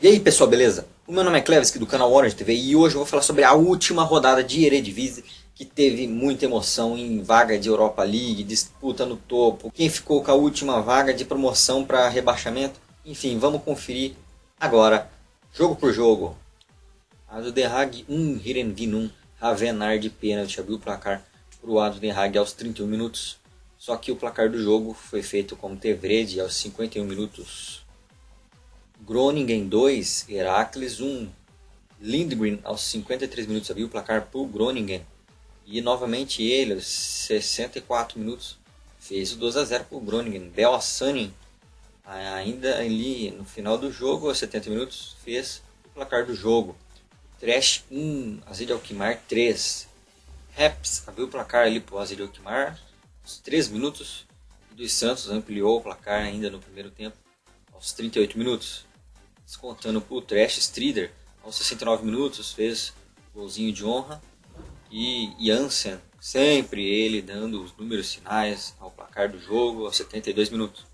E aí pessoal, beleza? O meu nome é Cleves, aqui do canal Orange TV, e hoje eu vou falar sobre a última rodada de Eredivisie, que teve muita emoção em vaga de Europa League, disputa no topo, quem ficou com a última vaga de promoção para rebaixamento. Enfim, vamos conferir agora, jogo por jogo. ADO Den Haag 1, Heerenveen 1, Havenaar de pênalti abriu o placar para o ADO Den Haag aos 31 minutos. Só que o placar do jogo foi feito com Tevrede aos 51 minutos. Groningen 2, Heracles 1. Lindgren aos 53 minutos abriu o placar para o Groningen. E novamente ele, aos 64 minutos, fez o 2-0 para o Groningen. Bel Assanin, ainda ali no final do jogo, aos 70 minutos, fez o placar do jogo. Trash 1, AZ Alkmaar 3. Reps abriu o placar ali para o AZ Alkmaar aos 3 minutos. E dos Santos ampliou o placar ainda no primeiro tempo aos 38 minutos. Descontando para o Trash, Strider aos 69 minutos fez golzinho de honra. E Jansen, sempre ele dando os números finais ao placar do jogo aos 72 minutos.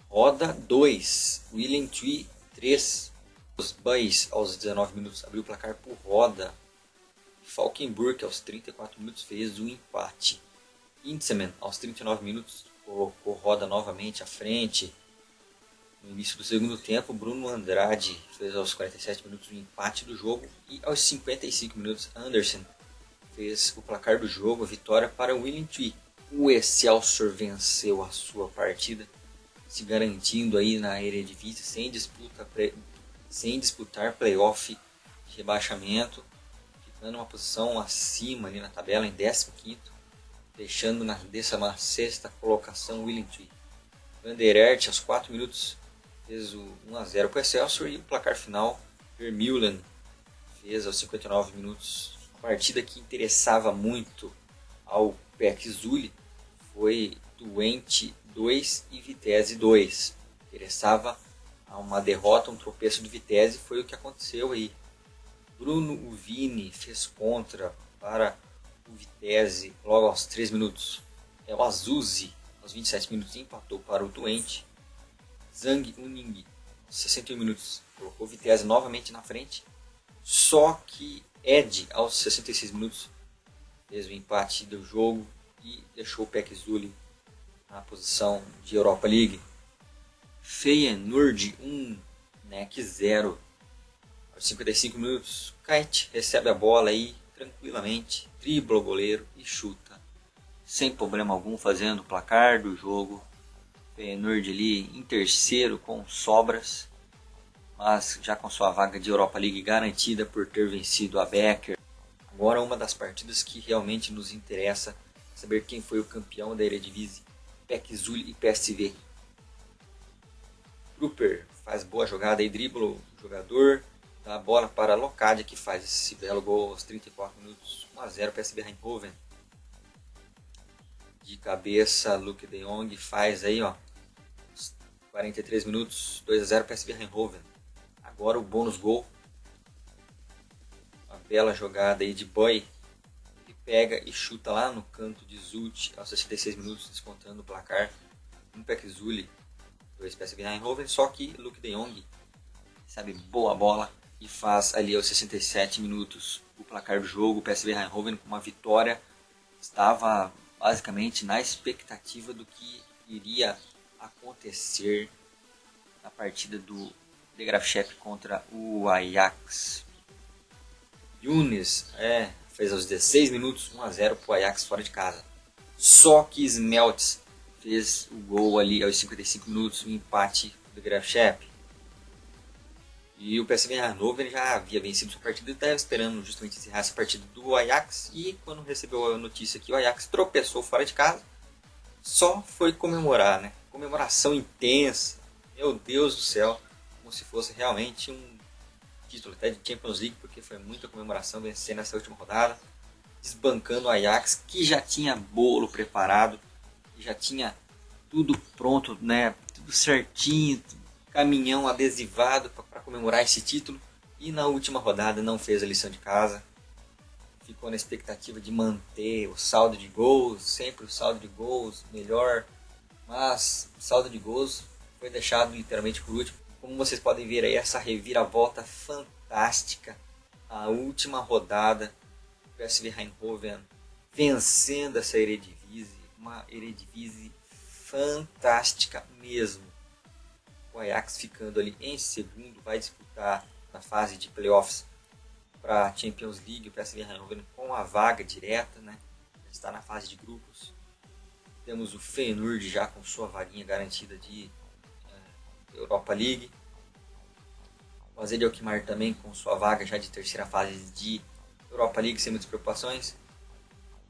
Roda 2, William Twee 3. Os Boys aos 19 minutos abriu o placar por Roda. Falkenburg aos 34 minutos fez o empate. Intzeman aos 39 minutos colocou Roda novamente à frente. No início do segundo tempo, Bruno Andrade fez aos 47 minutos o empate do jogo. E aos 55 minutos, Andersen fez o placar do jogo, a vitória para o William Twee. O Excelsior venceu a sua partida, se garantindo aí na Eredivisie sem disputar playoff de rebaixamento, ficando uma posição acima ali na tabela em 15º, deixando na 16ª colocação o William Twee. Van der Aert aos 4 minutos fez o 1-0 para o Excelsior e o placar final, Vermeulen fez aos 59 minutos. A partida que interessava muito ao PEC Zwolle foi Twente 2 e Vitesse 2. Interessava a uma derrota, um tropeço do Vitesse, foi o que aconteceu aí. Bruno Uvini fez contra para o Vitesse logo aos 3 minutos. O Azuzi aos 27 minutos empatou para o Twente. Zhang Uning, aos 61 minutos, colocou o Vitesse novamente na frente. Só que Ed, aos 66 minutos, fez o empate do jogo e deixou o PEC Zwolle na posição de Europa League. Feyenoord 1, NEC 0. Aos 55 minutos, Kite recebe a bola aí tranquilamente, dribla o goleiro e chuta, sem problema algum, fazendo o placar do jogo. Feyenoord ali em terceiro com sobras, mas já com sua vaga de Europa League garantida por ter vencido a Becker. Agora uma das partidas que realmente nos interessa, saber quem foi o campeão da Eredivisie, PEC Zwolle e PSV. Trooper faz boa jogada e dribla o jogador, dá a bola para Locadia, que faz esse belo gol aos 34 minutos, 1-0 PSV Eindhoven. De cabeça, Luke de Jong faz aí, ó, 43 minutos, 2-0 PSV Eindhoven. Agora o bônus gol, uma bela jogada aí de Boy, ele pega e chuta lá no canto de Zult aos 66 minutos, descontando o placar. Um PEC Zwolle, 2 PSV Eindhoven, só que Luke de Jong sabe boa bola e faz ali aos 67 minutos o placar do jogo. O PSV Eindhoven com uma vitória estava basicamente na expectativa do que iria acontecer na partida do De Graafschap contra o Ajax. Younes fez aos 16 minutos 1-0 para o Ajax fora de casa. Só que Smelts fez o gol ali aos 55 minutos, o empate do De Graafschap. E o PSV Eindhoven já havia vencido sua partida e estava esperando justamente encerrar essa partida do Ajax. E quando recebeu a notícia que o Ajax tropeçou fora de casa, só foi comemorar, né? Comemoração intensa. Meu Deus do céu. Como se fosse realmente um título até de Champions League, porque foi muita comemoração vencendo essa última rodada. Desbancando o Ajax, que já tinha bolo preparado, já tinha tudo pronto, né? Tudo certinho, caminhão adesivado para comemorar esse título, e na última rodada não fez a lição de casa, ficou na expectativa de manter o saldo de gols, sempre o saldo de gols melhor, mas o saldo de gols foi deixado literalmente por último. como vocês podem ver aí, essa reviravolta fantástica, a última rodada, o PSV Eindhoven vencendo essa Eredivisie, uma Eredivisie fantástica mesmo. O Ajax ficando ali em segundo, vai disputar na fase de playoffs para a Champions League, o PSV Eindhoven com a vaga direta, né? Está na fase de grupos. Temos o Feyenoord já com sua vaguinha garantida de Europa League. O AZ Alkmaar também com sua vaga já de terceira fase de Europa League, sem muitas preocupações.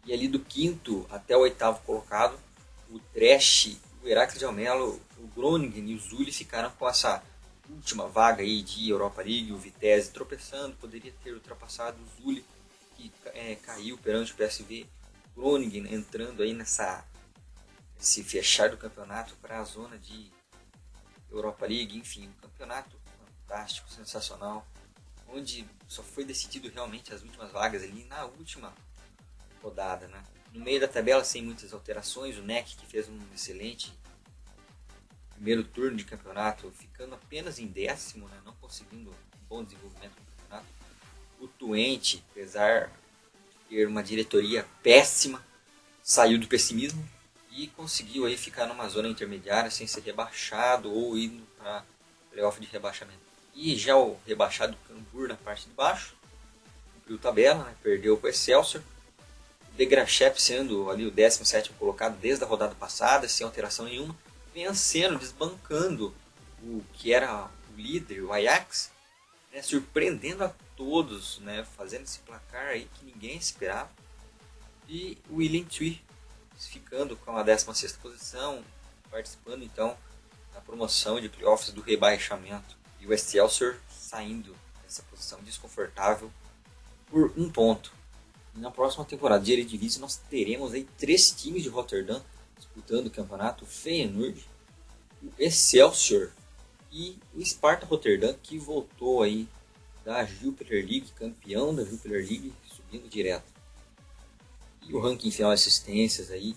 E ali do quinto até o oitavo colocado, o Trash, o Heracles de Almelo, o Groningen e o Zuli ficaram com essa última vaga aí de Europa League. O Vitesse tropeçando, poderia ter ultrapassado o Zuli, que caiu perante o PSV. O Groningen entrando aí nesse fechar do campeonato para a zona de Europa League. Enfim, um campeonato fantástico, sensacional, onde só foi decidido realmente as últimas vagas ali na última rodada, né? No meio da tabela, sem muitas alterações, o NEC, que fez um excelente primeiro turno de campeonato, ficando apenas em 10º, né? Não conseguindo um bom desenvolvimento no campeonato. O Twente, apesar de ter uma diretoria péssima, saiu do pessimismo e conseguiu aí ficar numa zona intermediária sem ser rebaixado ou indo para playoff de rebaixamento. E já o rebaixado Cambuur na parte de baixo, cumpriu tabela, né? Perdeu para o Excelsior. O De Graafschap sendo ali o 17º colocado desde a rodada passada, sem alteração nenhuma, vencendo, desbancando o que era o líder, o Ajax, né? Surpreendendo a todos, né? Fazendo esse placar aí que ninguém esperava. E o Willem Twee ficando com a 16ª posição, participando então da promoção de playoffs do rebaixamento. E o Excelsior saindo dessa posição desconfortável por 1 ponto. E na próxima temporada de Eredivisie nós teremos aí 3 times de Rotterdam disputando o campeonato: o Feyenoord, o Excelsior e o Sparta Rotterdam, que voltou aí da Jupiler League, campeão da Jupiler League, subindo direto. E o ranking final de assistências aí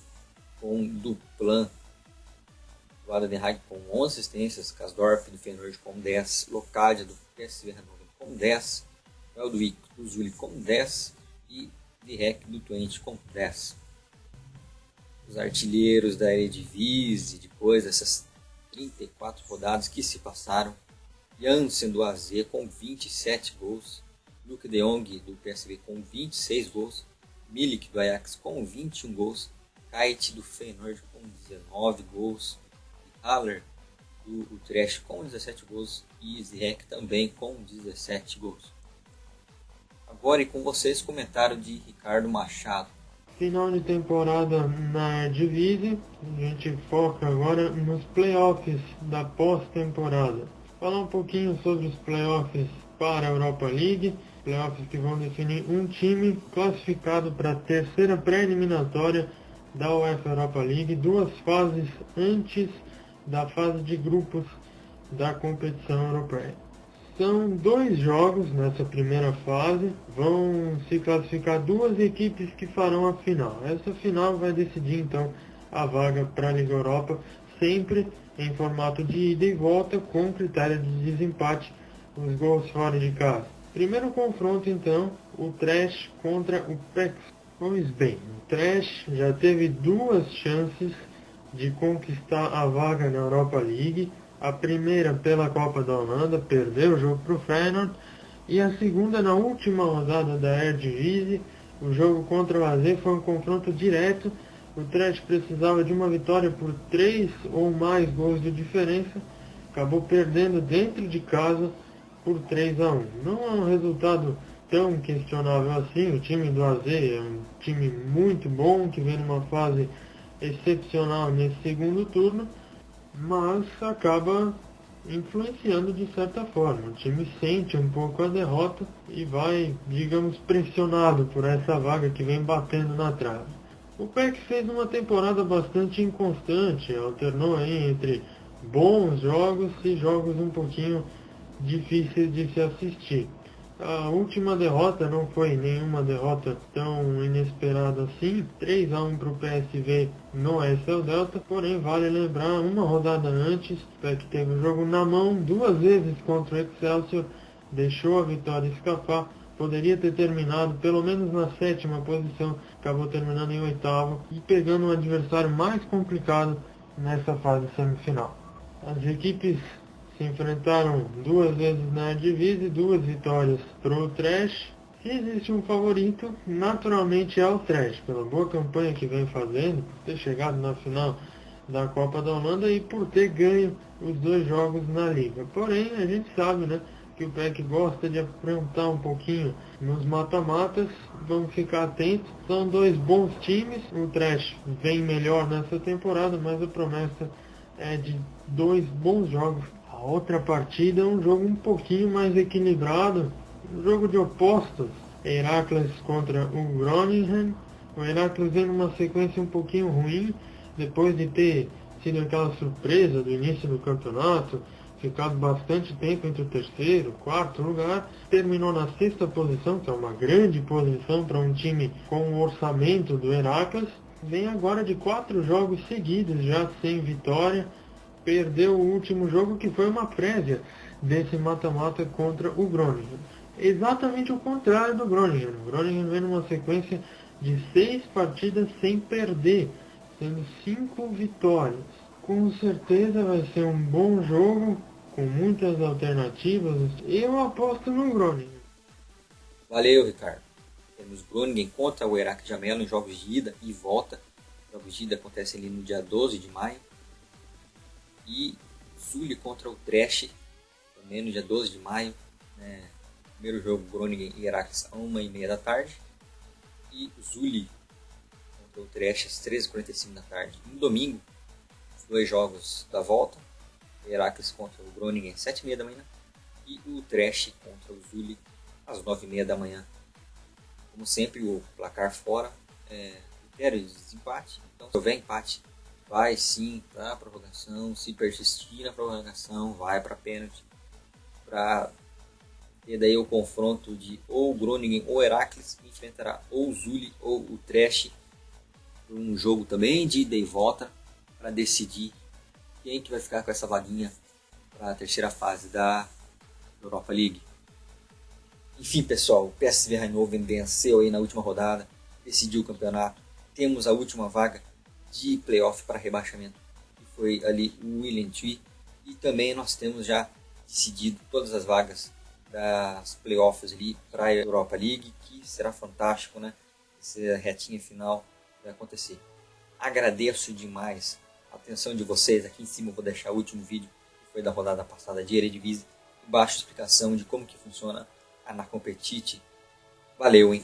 com Duplan do lado de Haag com 11 assistências, Kasdorf do Feyenoord com 10, Locadia do PSV Eindhoven com 10, Eldwick do Zuli com 10 e De Rek do Twente com 10. Os artilheiros da Eredivisie, depois dessas 34 rodadas que se passaram: Jansen do AZ com 27 gols, Luke de Jong do PSV com 26 gols, Milik do Ajax com 21 gols, Kuyt do Feyenoord com 19 gols, Haller do Utrecht com 17 gols e Ziyech também com 17 gols. Agora e com vocês, comentário de Ricardo Machado. Final de temporada na Eredivisie, a gente foca agora nos playoffs da pós-temporada. Falar um pouquinho sobre os playoffs para a Europa League, playoffs que vão definir um time classificado para a terceira pré-eliminatória da UEFA Europa League, 2 fases antes da fase de grupos da competição europeia. São 2 jogos nessa primeira fase, vão se classificar 2 equipes que farão a final. Essa final vai decidir então a vaga para a Liga Europa, sempre em formato de ida e volta, com critério de desempate, os gols fora de casa. Primeiro confronto então, o Trash contra o PEC. Pois bem, o Trash já teve 2 chances de conquistar a vaga na Europa League. A primeira pela Copa da Holanda, perdeu o jogo para o Feyenoord, e a segunda na última rodada da Eredivisie. O jogo contra o AZ foi um confronto direto. O Trash precisava de uma vitória por 3 ou mais gols de diferença, acabou perdendo dentro de casa por 3-1. Não é um resultado tão questionável assim. O time do AZ é um time muito bom, que vem numa fase excepcional nesse segundo turno, mas acaba influenciando de certa forma. O time sente um pouco a derrota e vai, digamos, pressionado por essa vaga que vem batendo na trave. O PEC fez uma temporada bastante inconstante, alternou aí entre bons jogos e jogos um pouquinho difíceis de se assistir. A última derrota não foi nenhuma derrota tão inesperada assim, 3-1 para o PSV no SL Delta, porém vale lembrar, uma rodada antes, o PEC teve o jogo na mão 2 vezes contra o Excelsior, deixou a vitória escapar, poderia ter terminado pelo menos na 7ª posição, acabou terminando em 8º e pegando um adversário mais complicado nessa fase semifinal. As equipes se enfrentaram 2 vezes na Eredivisie, 2 vitórias para o Trash. Se existe um favorito, naturalmente é o Trash, pela boa campanha que vem fazendo, por ter chegado na final da Copa da Holanda e por ter ganho os 2 jogos na Liga. Porém, a gente sabe, né, que o PEC gosta de aprontar um pouquinho nos mata-matas, vamos ficar atentos. São 2 bons times, o Trash vem melhor nessa temporada, mas a promessa é de 2 bons jogos. A outra partida é um jogo um pouquinho mais equilibrado, um jogo de opostos. Heracles contra o Groningen. O Heracles vem numa sequência um pouquinho ruim, depois de ter sido aquela surpresa do início do campeonato, ficado bastante tempo entre o 3º e 4º lugar, terminou na 6ª posição, que é uma grande posição para um time com o orçamento do Heracles. Vem agora de 4 jogos seguidos, já sem vitória, perdeu o último jogo que foi uma prévia desse mata-mata contra o Groningen. Exatamente o contrário do Groningen. O Groningen vem numa sequência de 6 partidas sem perder, sendo 5 vitórias. Com certeza vai ser um bom jogo, com muitas alternativas. Eu aposto no Groningen. Valeu, Ricardo. Temos Groningen contra o Heracles de Amelo em jogos de ida e volta. Os jogos de ida acontecem ali no dia 12 de maio. E Zuli contra o Trash, também no dia 12 de maio. Né? Primeiro jogo, Groningen e Heracles, às 1h30 da tarde. E Zuli contra o Trash, às 13h45 da tarde. No domingo, os 2 jogos da volta. O Heracles contra o Groningen, às 7h30 da manhã. E o Trash contra o Zuli, às 9h30 da manhã. Como sempre, o placar fora é critério de desempate. Então, se houver empate, vai sim para a prorrogação. Se persistir na prorrogação, vai para pênalti. Para ter daí o confronto de ou o Groningen ou o Heracles, que enfrentará ou o Zuli ou o Trash. Um jogo também de ida e volta para decidir quem que vai ficar com essa vaguinha para a terceira fase da Europa League. Enfim, pessoal, o PSV Eindhoven venceu aí na última rodada, decidiu o campeonato. Temos a última vaga de playoff para rebaixamento, que foi ali o Willem II. E também nós temos já decidido todas as vagas das playoffs ali para a Europa League, que será fantástico, né? Essa retinha final vai acontecer. Agradeço demais a atenção de vocês. Aqui em cima eu vou deixar o último vídeo, que foi da rodada passada de Eredivisie. Embaixo a explicação de como que funciona a Anacompetite. Valeu, hein?